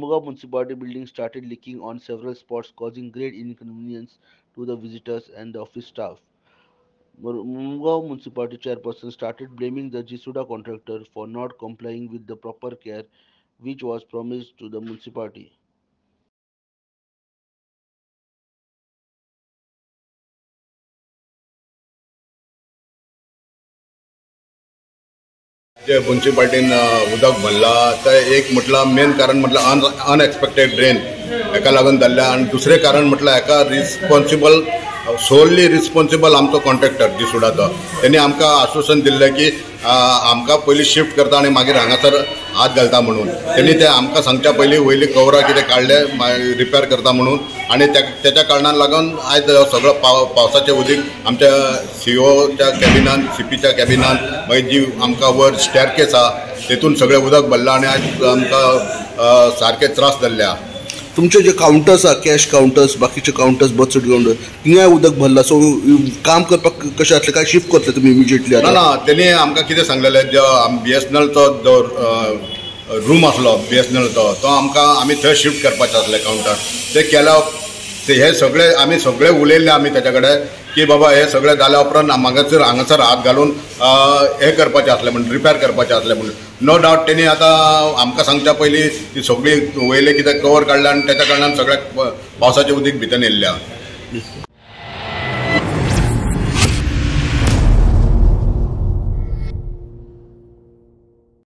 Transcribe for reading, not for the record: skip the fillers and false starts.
Mormugao municipality building started leaking on several spots, causing great inconvenience to the visitors and the office staff. Mormugao municipality chairperson started blaming the GSUDA contractor for not complying with the proper care which was promised to the municipality. जे म्युनिसिपाल्टीन उदक भरला तर एक म्हटलं main कारण म्हटलं unexpected drain एका लागून जाल्ल्या आणि दुसरे कारण म्हटलं एका रिस्पॉन्सिबल सोलली रिस्पॉन्सिबल आमचो कॉन्ट्रॅक्टर GSUDAचो त्यांनी आमकां आश्वासन दिल्लें की आमकां पयलीं शिफ्ट करता आणि मागीर हांगासर हात घालता म्हणून त्यांनी ते आमकां सांगच्या पयलीं वयली कवरां कितें काडले रिपेर करता म्हणून आणि त्याच्या कारणान लागून आयज सगळं पावसाचें उदीक आमच्या COच्या कॅबिनान CPच्या कॅबिनान मागीर जी आमकां वयर स्टेअरकेस आसा तेतून सगळें उदक भरलां आणि आयज आमकां सारके त्रास जाल्ले तुमचे जे काउंटर्स आहा कॅश काउंटर्स बाकीचे काउंटर्स बर्थ काउंटर थिंगाय उदक भरला सो काम करपाक कशें जातलें काय शिफ्ट करतले तुमी इमिजिएटली ना तेणी आमकां कितें सांगलेलें जो BSNLचो जो रूम आसलो BSNLचो तो आमकां आमी थंय शिफ्ट करपाचें आसलें काउंटर ते केल्या हे सगळे आमी सगळे उलयल्ले आमी तेच्या कडेन की बाबा हे सगळे जाल्या उपरांत हांगासर हात घालून हे करपाचें आसलें म्हणून रिपेर करपाचें आसलें म्हणून नो डावट तेणी आतां आमकां सांगच्या पयलीं ती सगळी वयले कितें कवर काडल्या आनी तेच्या कारणान सगळ्याक पावसाचें उदीक भितर येयल्लें